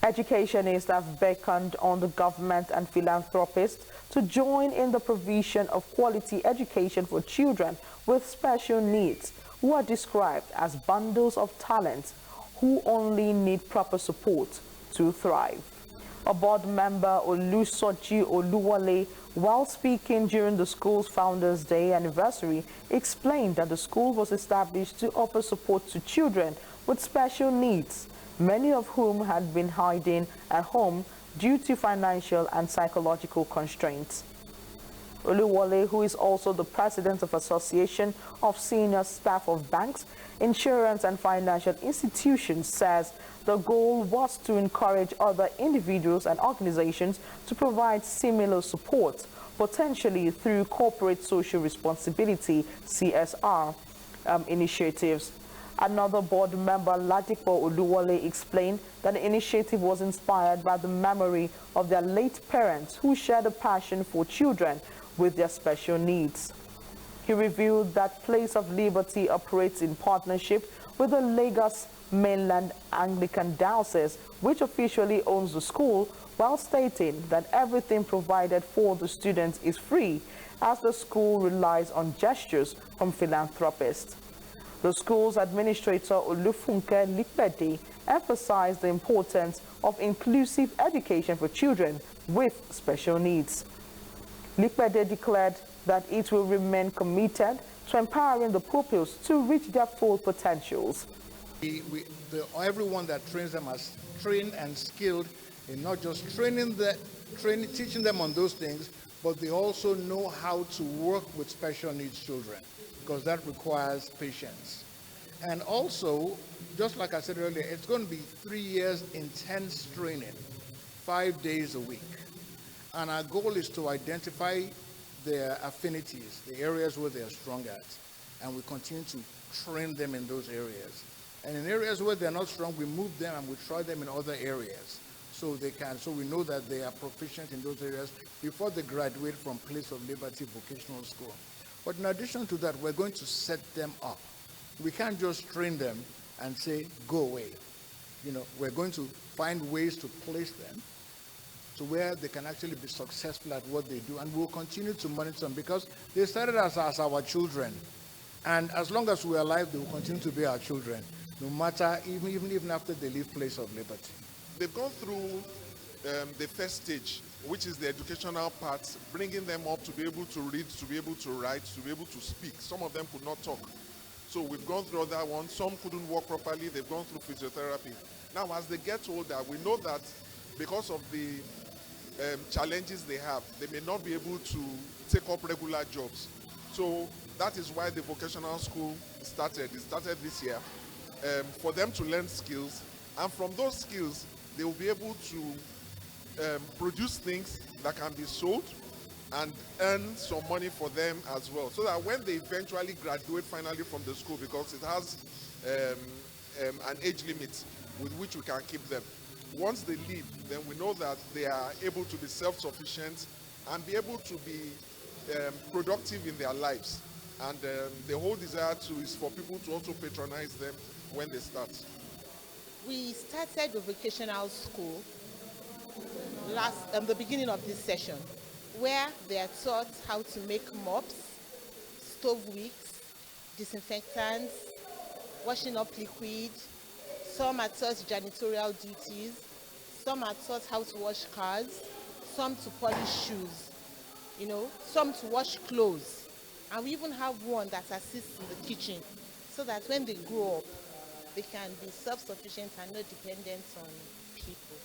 Educationists have beckoned on the government and philanthropists to join in the provision of quality education for children with special needs who are described as bundles of talent who only need proper support to thrive. A board member, Olusoji Oluwole, while speaking during the school's Founders' Day anniversary, explained that the school was established to offer support to children with special needs, many of whom had been hiding at home due to financial and psychological constraints. Oluwole, who is also the president of Association of Senior Staff of Banks, Insurance and Financial Institutions, says the goal was to encourage other individuals and organizations to provide similar support, potentially through corporate social responsibility (CSR) initiatives. Another board member, Ladipo Oluwole, explained that the initiative was inspired by the memory of their late parents who shared a passion for children with their special needs. He revealed that Place of Liberty operates in partnership with the Lagos Mainland Anglican Diocese, which officially owns the school, while stating that everything provided for the students is free, as the school relies on gestures from philanthropists. The school's administrator, Olufunke Lipede, emphasized the importance of inclusive education for children with special needs. Lipede declared that it will remain committed to empowering the pupils to reach their full potentials. Everyone that trains them as trained and skilled in not just teaching them on those things, but they also know how to work with special needs children, because that requires patience. And also, just like I said earlier, it's going to be 3 years intense training, 5 days a week. And our goal is to identify their affinities, the areas where they are strong at, and we continue to train them in those areas. And in areas where they're not strong, we move them and we try them in other areas so we know that they are proficient in those areas before they graduate from Place of Liberty Vocational School. But in addition to that, we're going to set them up. We can't just train them and say, go away. We're going to find ways to place them to where they can actually be successful at what they do, and we'll continue to monitor them because they started as our children, and as long as we're alive, they will continue to be our children, no matter even after they leave Place of Liberty. They've gone through the first stage, which is the educational part, bringing them up to be able to read, to be able to write, to be able to speak. Some of them could not talk, so we've gone through that one. Some couldn't walk properly. They've gone through physiotherapy. Now, as they get older, we know that because of the challenges they have, they may not be able to take up regular jobs. So that is why the vocational school started. It started this year for them to learn skills, and from those skills, they will be able to produce things that can be sold and earn some money for them as well, so that when they eventually graduate finally from the school, because it has an age limit with which we can keep them. Once they leave, then we know that they are able to be self-sufficient and be able to be productive in their lives. And the whole desire is for people to also patronize them when they start. We started the vocational school the beginning of this session, where they are taught how to make mops, stove wicks, disinfectants, washing up liquid. Some are taught janitorial duties, some are taught how to wash cars, some to polish shoes, some to wash clothes. And we even have one that assists in the kitchen, so that when they grow up, they can be self-sufficient and not dependent on people.